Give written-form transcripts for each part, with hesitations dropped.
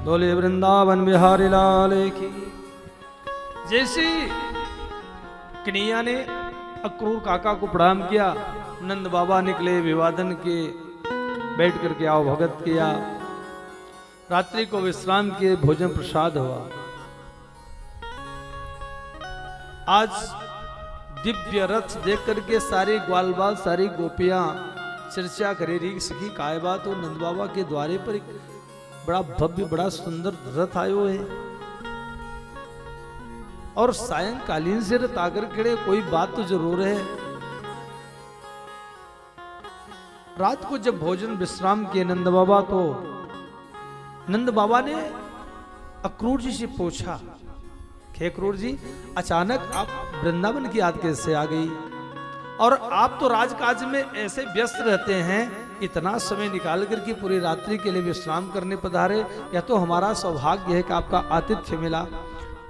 बोले वृंदावन बिहारी लाल की। जैसे कन्हैया ने अक्रूर काका को प्रणाम किया, नंद बाबा निकले विवादन के, बैठ करके आओ भगत किया, रात्रि को विश्राम किए, भोजन प्रसाद हुआ। आज दिव्य रथ देख करके सारी ग्वाल बाल सारी गोपियां चर्चा करे रही, सखी काय बात हो, नंद बाबा के द्वारे पर एक बड़ा भव्य बड़ा सुंदर रथ आयो है और सायंकालीन से रथ आकर खड़े, कोई बात तो जरूर है। रात को जब भोजन विश्राम किए नंद बाबा, तो नंद बाबा ने अक्रूर जी से पूछा, अक्रूर जी अचानक आप वृंदावन की याद कैसे आ गई, और आप तो राजकाज में ऐसे व्यस्त रहते हैं, इतना समय निकाल करके पूरी रात्रि के लिए विश्राम करने पधारे, या तो हमारा सौभाग्य है कि आपका आतिथ्य मिला,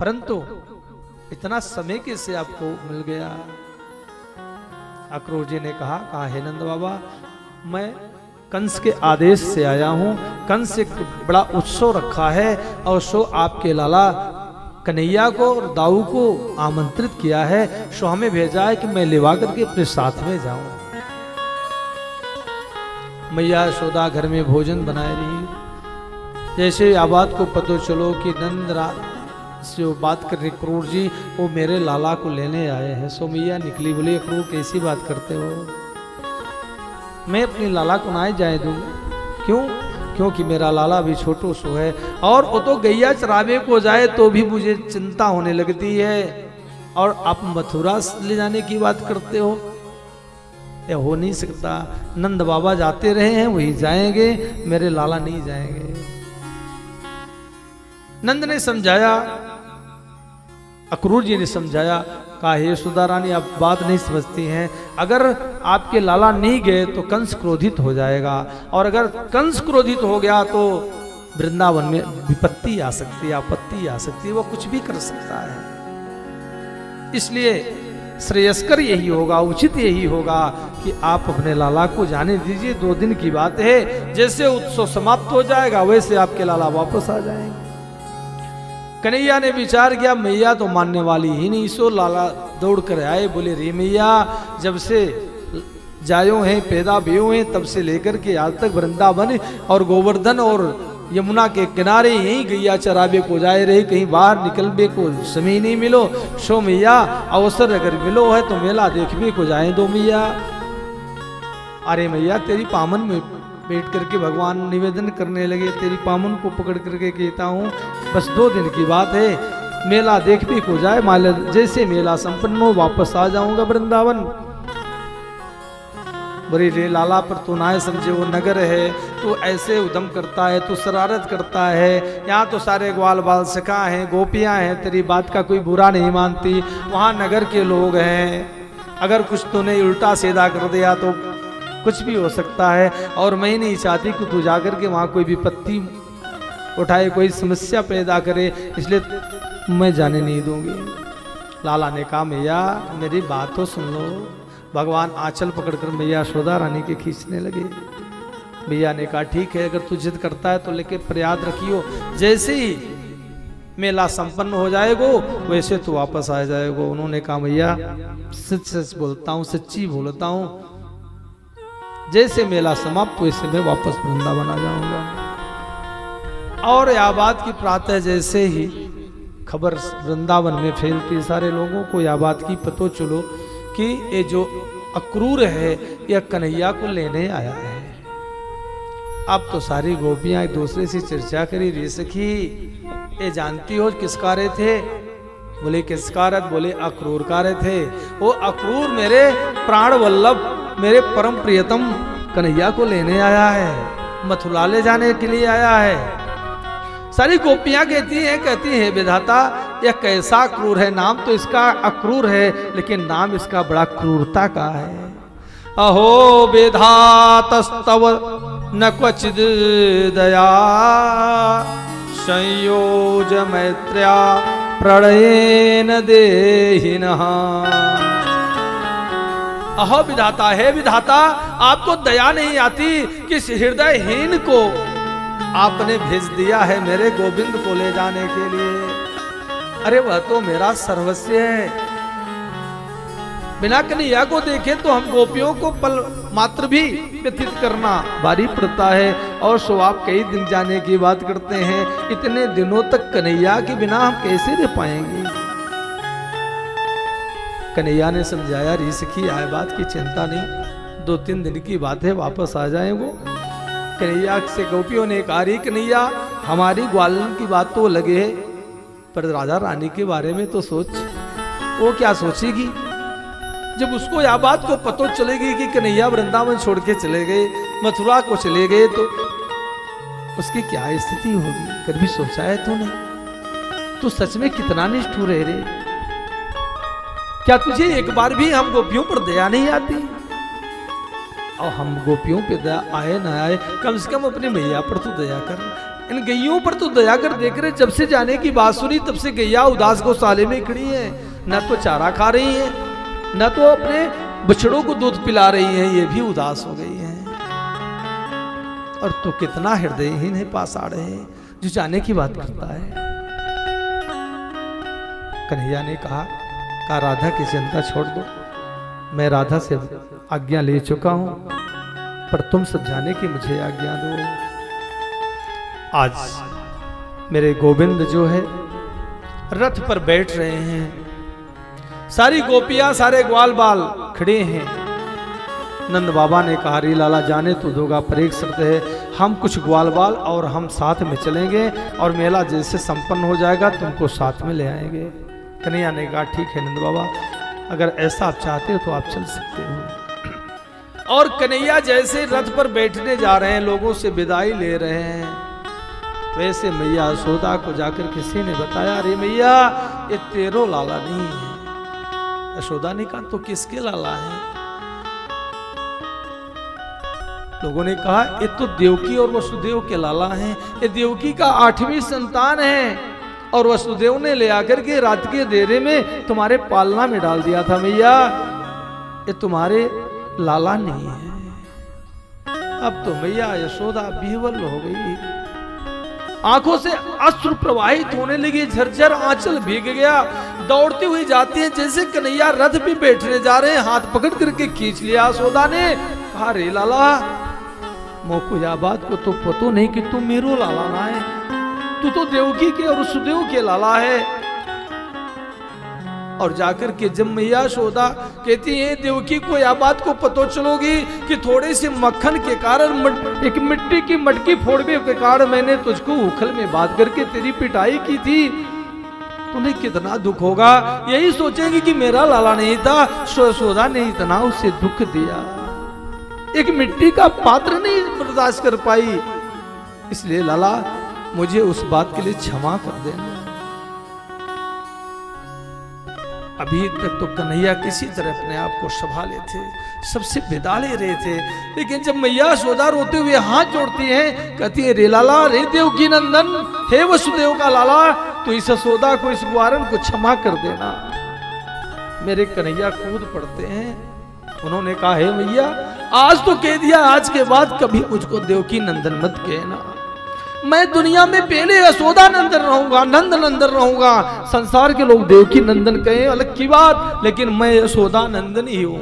परंतु इतना समय कैसे आपको मिल गया। अक्रूर जी ने कहा हे नंद बाबा, मैं कंस के आदेश से आया हूं, कंस एक बड़ा उत्सव रखा है और सो आपके लाला कन्हैया को और दाऊ को आमंत्रित किया है, सो हमें भेजा है कि मैं लेवा करके अपने साथ में जाऊं। मैया यशोदा घर में भोजन बनाए रही। जैसे आबाद को पता चलो कि नंद से वो बात कर रही, क्रूर जी वो मेरे लाला को लेने आए हैं, सो मैया निकली, बोली क्रूर कैसी बात करते हो, मैं अपने लाला को ना जाए दूं, क्यों, क्योंकि मेरा लाला भी छोटो सो है, और वो तो गैया चरावे को जाए तो भी मुझे चिंता होने लगती है, और आप मथुरा ले जाने की बात करते हो, ये हो नहीं सकता। नंद बाबा जाते रहे हैं वही जाएंगे, मेरे लाला नहीं जाएंगे। नंद ने समझाया, अक्रूर जी ने समझाया, कहा हे यशोदा रानी आप बात नहीं समझती हैं, अगर आपके लाला नहीं गए तो कंस क्रोधित हो जाएगा, और अगर कंस क्रोधित हो गया तो वृंदावन में विपत्ति आ सकती है, आपत्ति आ सकती है, वो कुछ भी कर सकता है। इसलिए श्रेयस्कर यही होगा, उचित यही होगा कि आप अपने लाला को जाने दीजिए, 2 दिन की बात है, जैसे उत्सव समाप्त हो जाएगा वैसे आपके लाला वापस आ जाएंगे। कन्हैया ने विचार किया, मैया तो मानने वाली ही नहीं, सो लाला दौड़ कर आए, बोले रे मैया, जब से जायो हैं पैदा भयो हैं तब से लेकर के आज तक वृंदावन और गोवर्धन और यमुना के किनारे यही गैया चरावे को जाए रही, कहीं बाहर निकलने को समय नहीं मिलो, सो मैया अवसर अगर मिलो है तो मेला देखने को जाए दो मैया। अरे मैया तेरी पामन में बैठ करके भगवान निवेदन करने लगे, तेरी पामन को पकड़ करके कहता हूँ बस 2 दिन की बात है, मेला देखने को जाए, माला जैसे मेला संपन्न हो वापस आ जाऊंगा वृंदावन। बड़ी रे लाला पर तू ना समझे, वो नगर है, तू ऐसे उद्यम करता है, तू शरारत करता है, यहाँ तो सारे ग्वाल बाल सखा हैं, गोपियाँ हैं, तेरी बात का कोई बुरा नहीं मानती, वहाँ नगर के लोग हैं, अगर कुछ तूने उल्टा सीधा कर दिया तो कुछ भी हो सकता है, और मैं नहीं चाहती कि तू जाकर के वहाँ कोई विपत्ति उठाए, कोई समस्या पैदा करे, इसलिए मैं जाने नहीं दूंगी। लाला ने कहा मैया मेरी बात तो सुन लो। भगवान आंचल पकड़कर मैया यशोदा रानी के खींचने लगे। भैया ने कहा ठीक है, अगर तू जिद करता है तो लेके प्रयाद रखियो, जैसे ही मेला संपन्न हो जाएगा वैसे तू वापस आ जाएगा। उन्होंने कहा भैया सच सच बोलता हूँ, सच्ची बोलता हूँ, जैसे मेला समाप्त वैसे मैं वापस वृंदावन आ जाऊंगा। और यह बात की प्रातः जैसे ही खबर वृंदावन में फैलती, सारे लोगों को यह बात की पतो चलो कि ये जो अक्रूर है यह कन्हैया को लेने आया है। अब तो सारी गोपियां एक दूसरे से चर्चा करी, रे सखी ये जानती हो किस कार्य थे? बोले किस कार्य? बोले अक्रूर कार्य थे। वो अक्रूर मेरे प्राण वल्लभ मेरे परम प्रियतम कन्हैया को लेने आया है, मथुरा ले जाने के लिए आया है। सारी गोपियां कहती है विधाता यह कैसा क्रूर है, नाम तो इसका अक्रूर है लेकिन नाम इसका बड़ा क्रूरता का है। अहो विधातस्तव न क्वचिद दया संयोज मैत्र्या प्रणयेन देहिनः। अहो विधाता, है विधाता आपको दया नहीं आती कि इस हृदयहीन को आपने भेज दिया है मेरे गोविंद को ले जाने के लिए। अरे वह तो मेरा सर्वस्व है। बिना कन्हैया को देखे तो हम गोपियों को पल मात्र भी व्यतीत करना भारी पड़ता है। और सो आप कई दिन जाने की बात करते हैं, इतने दिनों तक कन्हैया के बिना हम कैसे रह पाएंगे। कन्हैया ने समझाया, री सखी आए बात की चिंता नहीं, 2-3 दिन की बात है, वापस आ जाए वो। कन्हैया से गोपियों ने कहा, री कन्हैया हमारी ग्वालन की बात तो लगे है, पर राधा रानी के बारे में तो सोच, वो क्या सोचेगी जब उसको यह बात को पता चलेगी कि कन्हैया वृंदावन छोड़ के चले गए, मथुरा को चले गए, तो उसकी क्या स्थिति होगी। कभी सोचा है तूने? तू सच में कितना निष्ठुर है रे। क्या तुझे एक बार भी हम गोपियों पर दया नहीं आती? और हम गोपियों पे दया आए ना आए, कम से कम अपनी मैया पर तो दया कर, इन गैयों पर तो दया कर। देख रहे जब से जाने की बात सुनी तब से गैया उदास गौशाले में खड़ी है, न तो चारा खा रही है, न तो अपने बछड़ों को दूध पिला रही है, ये भी उदास हो गई है। और तू कितना हृदयहीन है पाषाण है जो जाने की बात करता है। कन्हैया ने कहा राधा की चिंता छोड़ दो, मैं राधा से आज्ञा ले चुका हूं, पर तुम सब जाने की मुझे आज्ञा दो। आज मेरे गोविंद जो है रथ पर बैठ रहे हैं, सारी गोपियां सारे ग्वाल बाल खड़े हैं। नंद बाबा ने कहा, री लाला जाने तो दोगा, पर एक शर्त है, हम कुछ ग्वाल बाल और हम साथ में चलेंगे और मेला जैसे संपन्न हो जाएगा तुमको साथ में ले आएंगे। कन्हैया ने कहा, ठीक है नंद बाबा, अगर ऐसा आप चाहते हो तो आप चल सकते हो। और कन्हैया जैसे रथ पर बैठने जा रहे हैं, लोगों से विदाई ले रहे हैं, वैसे मैया यशोदा को जाकर किसी ने बताया, अरे मैया ये तेरो लाला नहीं है। यशोदा ने कहा, तो किसके लाला है? लोगों ने कहा, ये तो देवकी और वसुदेव के लाला हैं, ये देवकी का 8वीं संतान है और वसुदेव ने ले आकर के रात के अंधेरे में तुम्हारे पालना में डाल दिया था। मैया ये तुम्हारे लाला नहीं है। अब तो मैया यशोदा विह्वल हो गई, आंखों से अश्रु प्रवाहित होने लगी, झरझर आंचल भीग गया, दौड़ती हुई जाती है। जैसे कन्हैया रथ पे बैठने जा रहे हैं, हाथ पकड़ करके खींच लिया यशोदा ने। कहा, रे लाला मोको या बात को तो पतो नहीं कि तू मेरो लाला ना है, तू तो देवकी के और सुदेव के लाला है। और जाकर के जब मैया यशोदा कहती है देवकी को यह बात को पतो चलोगी कि थोड़े से मक्खन के कारण एक मिट्टी की मटकी फोड़ने के कारण मैंने तुझको उखल में बांध करके तेरी पिटाई की थी, तुम्हें कितना दुख होगा। यही सोचेंगी कि मेरा लाला नहीं था, यशोदा ने इतना उसे दुख दिया, एक मिट्टी का पात्र नहीं बर्दाश्त कर पाई। इसलिए लाला मुझे उस बात के लिए क्षमा कर देना। अभी तक तो कन्हैया किसी तरह अपने आप को संभाले थे, सबसे विदा ले रहे थे, लेकिन जब मैया यशोदा रोते हुए हाथ जोड़ती हैं, कहती है, रे लाला, रे देवकी नंदन, हे वसुदेव का लाला, तो इस यशोदा को, इस ग्वारन को क्षमा कर देना। मेरे कन्हैया कूद पड़ते हैं। उन्होंने कहा, हे मैया आज तो कह दिया, आज के बाद कभी मुझको देवकी नंदन मत कहना। मैं दुनिया में पहले यशोदा नंदन रहूंगा, नंद नंदन रहूंगा। संसार के लोग देवकी नंदन कहें अलग की बात, लेकिन मैं यशोदा नंदन ही हूं।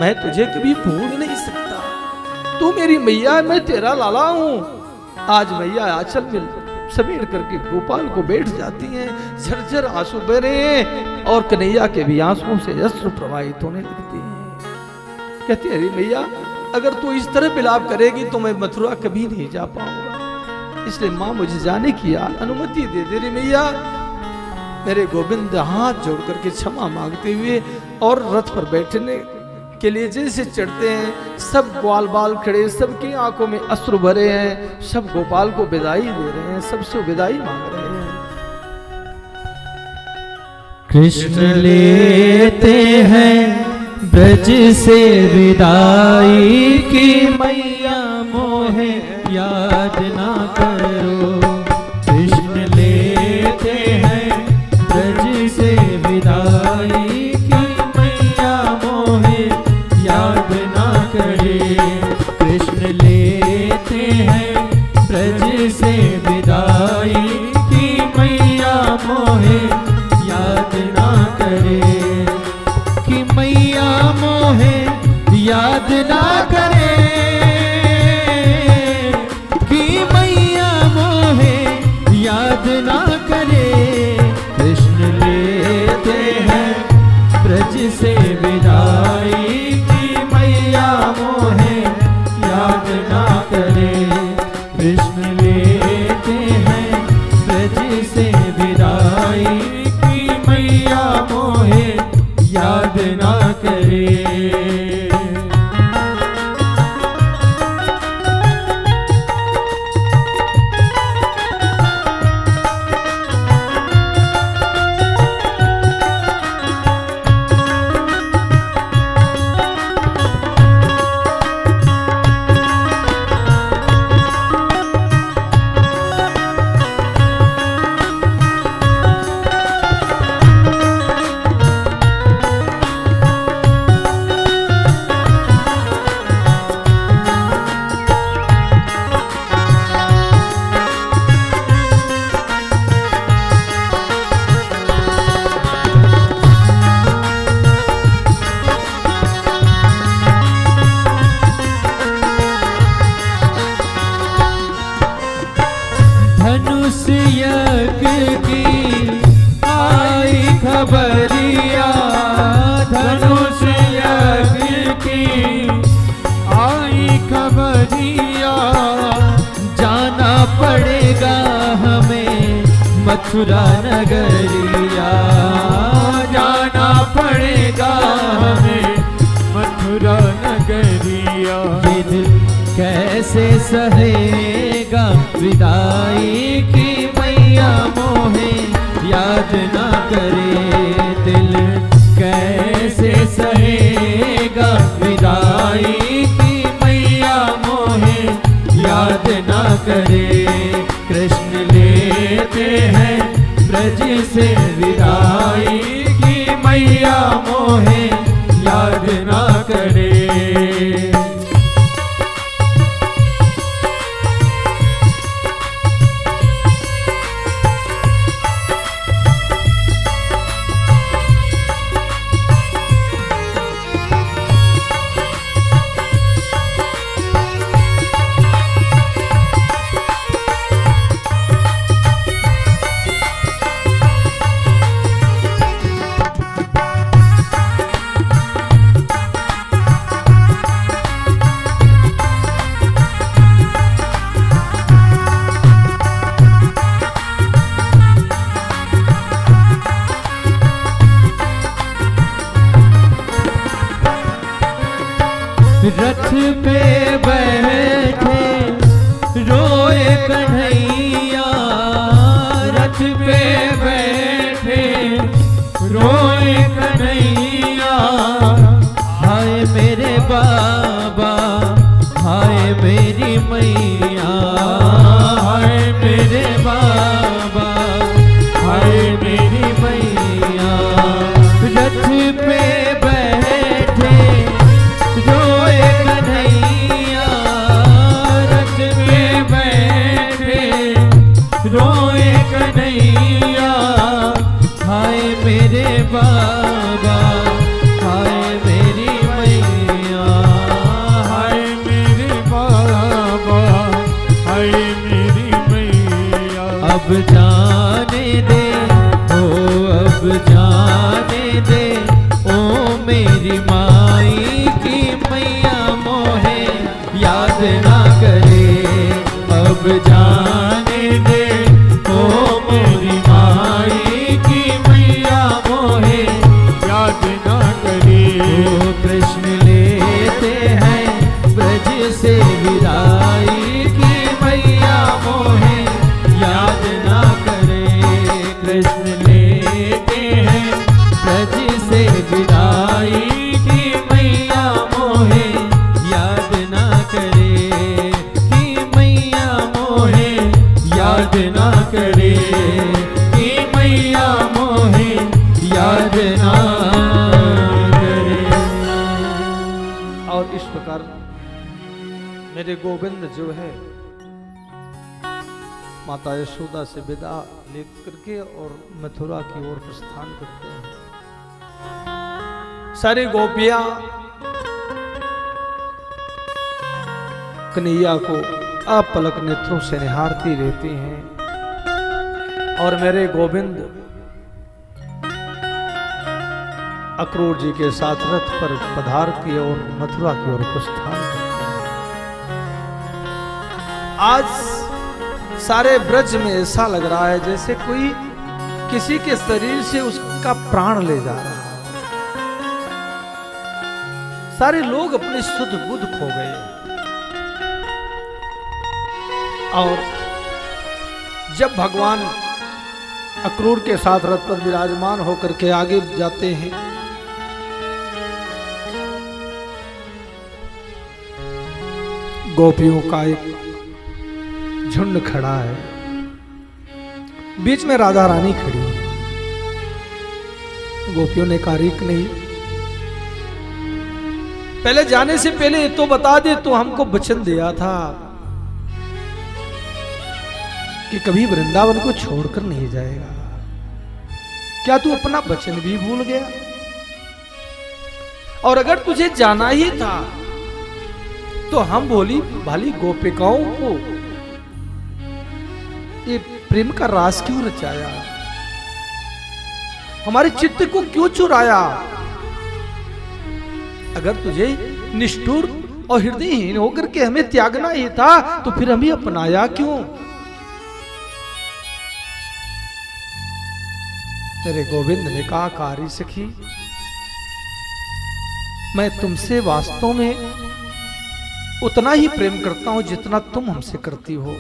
मैं तुझे कभी भूल नहीं सकता, तू मेरी मैया, मैं तेरा लाला हूं। आज मैया आंचल में समेट करके गोपाल को बैठ जाती हैं, झरझर आंसू बह रहे हैं और कन्हैया के भी आंसुओं से अश्रु प्रवाहित होने लगती हैं। कहती है, अरे मैया अगर तू इस तरह विलाप करेगी तो मैं मथुरा कभी नहीं जा पाऊंगा, इसलिए मां मुझे जाने की अनुमति दे दे रे मैया। मेरे गोविंद हाथ जोड़ करके क्षमा मांगते हुए और रथ पर बैठने के लिए जैसे चढ़ते हैं, सब ग्वाल बाल खड़े, सबकी आंखों में अश्रु भरे हैं, सब गोपाल को विदाई दे रहे हैं, सबसे विदाई मांग रहे हैं। कृष्ण लेते हैं ब्रज से विदाई की, मैया मोहे याद ना करो। कृष्ण लेते हैं ब्रज से विदाई की, मैया मोहे याद ना करे। कृष्ण लेते हैं ब्रज धनुष यज्ञ की आई खबरिया, धनुष यज्ञ की आई खबरिया, जाना पड़ेगा हमें मथुरा नगरिया, जाना पड़ेगा हमें मथुरा नगरिया। ये दिल कैसे सहेगा विदाई की मैया मोहे याद ना करे, दिल कैसे सहेगा विदाई की मैया मोहे याद ना करे। कृष्ण लेते हैं ब्रज से विदाई की मैया मोहे याद ना करे। रथ पे बैठे रोए कन्हैया, रथ पे बैठे रोए कन्हैया, हाय मेरे बाबा हाय मेरी मैया, हाय मेरे बाबा हाय मेरी मैया। रथ पे बैठे रोए कन्हैया, रथ में बैठे रोए कन्हैया, हाय मेरे बाबा हाय मेरी मैया, हाय मेरे बाबा हाय मेरी मैया। अब जाने दे ओ अब जाने दे ओ मेरी माई की मैया मोहे याद ना करे। अब जाने दे ओ मेरी माई की मैया मोहे याद ना करे। ओ कृष्ण लेते हैं ब्रज से विदाई की मैया मोहे याद ना करे। कृष्ण लेते हैं ब्रज से विदाई की मैया मोहे याद ना करे, कि मैया मोहे याद ना करे, कि मैया मोहे याद ना करे। और इस प्रकार मेरे गोविंद जो है माता यशोदा से विदा लेकर के और मथुरा की ओर प्रस्थान करते हैं। सारी गोपियां कन्हैया को अपलक नेत्रों से निहारती रहती हैं और मेरे गोविंद अक्रूर जी के साथ रथ पर पधार की और मथुरा की ओर प्रस्थान करते हैं। आज सारे ब्रज में ऐसा लग रहा है जैसे कोई किसी के शरीर से उसका प्राण ले जा रहा है। सारे लोग अपनी सुध बुध खो गए और जब भगवान अक्रूर के साथ रथ पर विराजमान होकर के आगे जाते हैं, गोपियों का एक झुंड खड़ा है, बीच में राधा रानी खड़ी है। गोपियों ने कहा रिक नहीं, पहले जाने से पहले तो बता दे, तो हमको वचन दिया था कि कभी वृंदावन को छोड़कर नहीं जाएगा। क्या तू अपना वचन भी भूल गया? और अगर तुझे जाना ही था तो हम भोली भाली गोपिकाओं को ये प्रेम का रास क्यों रचाया, हमारे चित्त को क्यों चुराया। अगर तुझे निष्ठुर और हृदयहीन होकर के हमें त्यागना ही था तो फिर हमें अपनाया क्यों। तेरे गोविंद ने कहा, कारी सखी, मैं तुमसे वास्तव में उतना ही प्रेम करता हूं जितना तुम हमसे करती हो,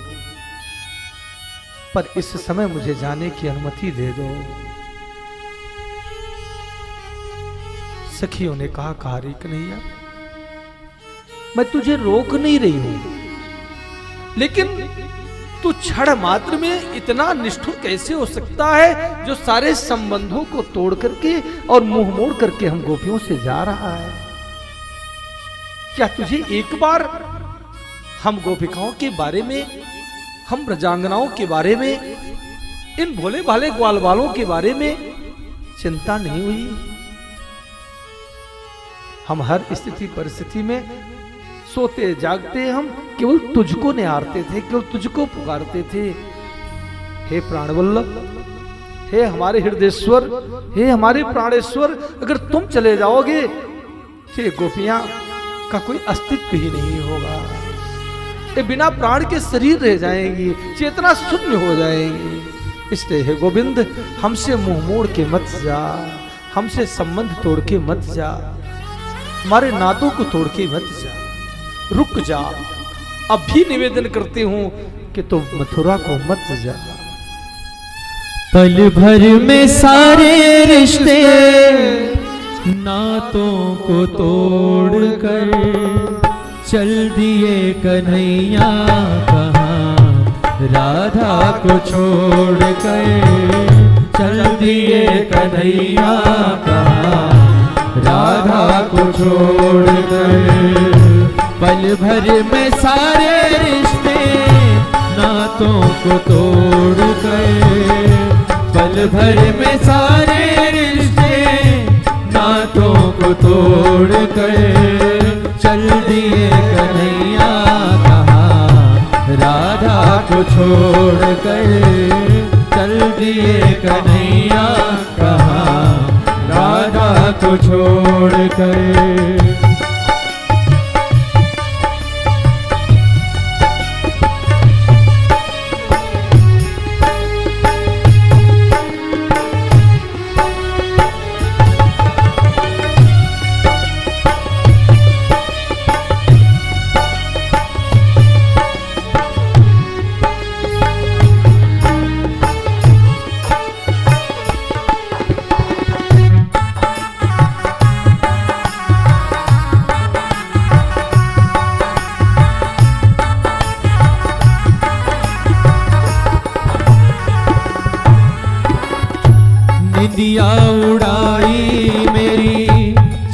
पर इस समय मुझे जाने की अनुमति दे दो। सखियों ने कहा, कारी कन्हैया, मैं तुझे रोक नहीं रही हूं, लेकिन तू क्षण मात्र में इतना निष्ठुर कैसे हो सकता है जो सारे संबंधों को तोड़ करके और मुंह मोड़ करके हम गोपियों से जा रहा है। क्या तुझे एक बार हम गोपिकाओं के बारे में, हम ब्रजांगनाओं के बारे में, इन भोले भाले ग्वाल बालों के बारे में चिंता नहीं हुई। हम हर स्थिति परिस्थिति में सोते जागते हम केवल तुझको निहारते थे, केवल तुझको पुकारते थे। हे प्राणवल्लभ, हे हमारे हृदयेश्वर, हे हमारे प्राणेश्वर, अगर तुम चले जाओगे तो ये गोपियां का कोई अस्तित्व ही नहीं होगा। ये बिना प्राण के शरीर रह जाएंगी, चेतना शून्य हो जाएंगी। इसलिए हे गोविंद, हमसे मुंह मोड़ के मत जा, हमसे संबंध तोड़ के मत जा, हमारे नातों को तोड़ के मत जा, रुक जा। अब भी निवेदन करती हूं कि तुम मथुरा को मत जा। पल भर में सारे रिश्ते नातों को तोड़ कर चल दिए कन्हैया कहाँ, राधा को छोड़ कर चल दिए कन्हैया कहाँ, राधा को छोड़ कर। पल भर में सारे रिश्ते नातों को तोड़ कर, पल भर में सारे रिश्ते नातों को तोड़ कर चल दिए कन्हैया कहाँ, राधा को छोड़ कर चल दिए कन्हैया कहाँ, राधा को छोड़ कर। निदिया उड़ाई मेरी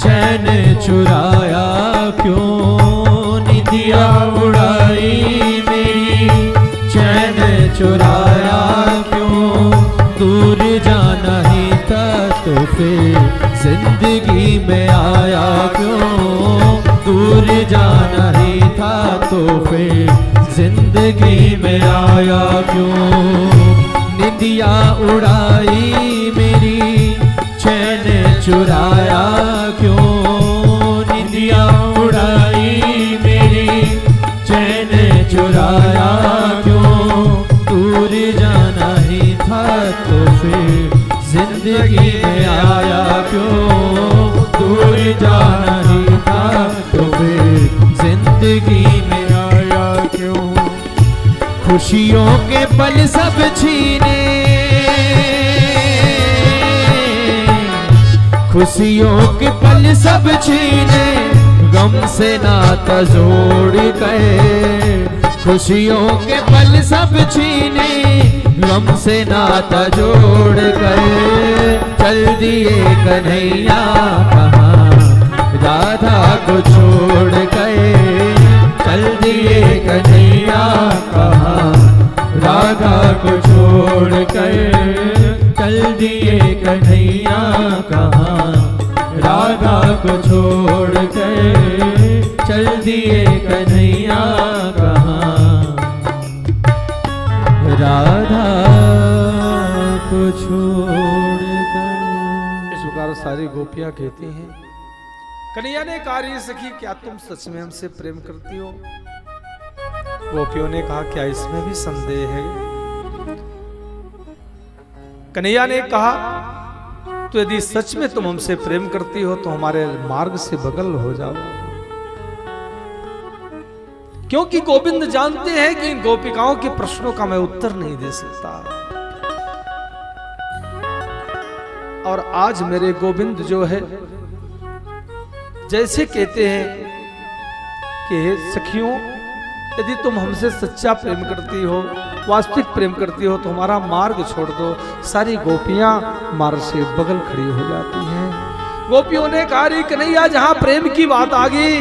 चैन चुराया क्यों, निदिया उड़ाई मेरी चैन चुराया क्यों, दूर जाना ही था तो फिर जिंदगी में आया क्यों, दूर जाना ही था तो फिर जिंदगी में आया क्यों। निदिया उड़ाई मेरी चैन चुराया क्यों, निदिया उड़ाई मेरी चैन चुराया क्यों, दूर जाना ही था तो फिर जिंदगी में आया क्यों, दूर जाना ही था तो फिर जिंदगी में आया क्यों। खुशियों के पल सब छीने, खुशियों के पल सब छीने, गम से नाता जोड़ गए, खुशियों के पल सब छीने, गम से नाता जोड़ गए। चल दिए कन्हैया कहाँ, राधा को छोड़ गए, चल दिए कन्हैया कहाँ, राधा को छोड़ कर चल दिए कन्हैया कहाँ, राधा को छोड़ कर चल दिए कन्हैया कहाँ, राधा राधा को छोड़कर। इस प्रकार सारी गोपियां कहती हैं, कन्हैया ने कहा, रे सखी क्या तुम सच में हमसे प्रेम करती हो? गोपियों ने कहा, क्या इसमें भी संदेह है? कन्हैया ने कहा, तो यदि सच में तुम हमसे प्रेम करती हो तो हमारे मार्ग से बगल हो जाओ, क्योंकि गोविंद जानते हैं कि इन गोपिकाओं के प्रश्नों का मैं उत्तर नहीं दे सकता। और आज मेरे गोविंद जो है, जैसे कहते हैं कि सखियों, यदि तुम हमसे सच्चा प्रेम करती हो, वास्तविक प्रेम करती हो, तो हमारा मार्ग छोड़ दो। सारी गोपियां मार्ग से बगल खड़ी हो जाती हैं। गोपियों ने कहा, रे कन्हैया, जहां प्रेम की बात आ गई,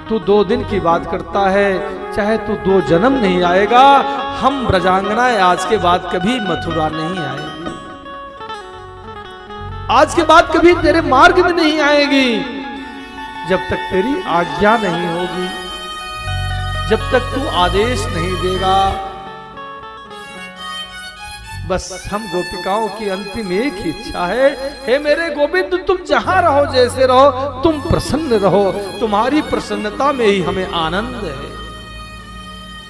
तू 2 दिन की बात करता है, चाहे तू 2 जन्म नहीं आएगा, हम ब्रजांगनाएं आज के बाद कभी मथुरा नहीं आएंगी, आज के बाद कभी तेरे मार्ग में नहीं आएगी, जब तक तेरी आज्ञा नहीं होगी, जब तक तू आदेश नहीं देगा। बस हम गोपिकाओं की अंतिम एक ही इच्छा है, हे मेरे गोविंद, तुम जहां रहो, जैसे रहो, तुम प्रसन्न रहो, तुम्हारी प्रसन्नता में ही हमें आनंद है।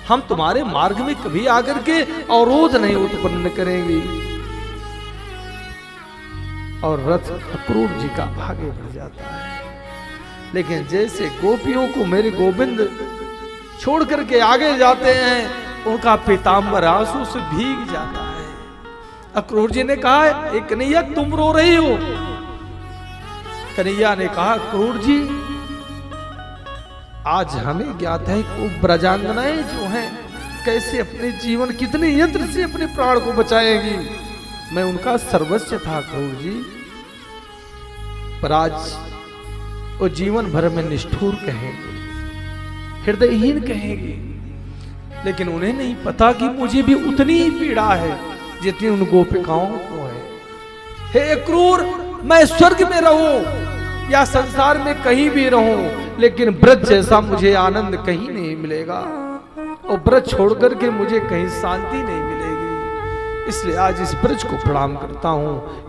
हम तुम्हारे मार्ग में कभी आकर के अवरोध नहीं उत्पन्न करेंगे। और रथ अक्रूर जी का आगे बढ़ जाता है। लेकिन जैसे गोपियों को मेरे गोविंद छोड़ करके आगे जाते हैं, उनका पीतांबर आंसू से भीग जाता है। अक्रूर जी ने कहा, एक कन्हैया, तुम रो रही हो? कन्हैया ने कहा, अक्रूर जी, आज हमें ज्ञात है कि ब्रजांगनाएं जो हैं, कैसे अपने जीवन, कितने यंत्र से अपने प्राण को बचाएगी। मैं उनका सर्वस्व था अक्रूर जी, पर आज वो जीवन भर में निष्ठुर कहेंगे, हृदयहीन कहेंगे। लेकिन उन्हें नहीं पता कि मुझे भी उतनी ही पीड़ा है जितनी उन गोपिकाओं को है। हे अक्रूर, मैं स्वर्ग में रहूं या संसार में कहीं भी रहूं, लेकिन ब्रज जैसा मुझे आनंद कहीं नहीं मिलेगा, और ब्रज छोड़ करके मुझे कहीं शांति नहीं मिलेगी। इसलिए आज इस ब्रज को प्रणाम करता हूं।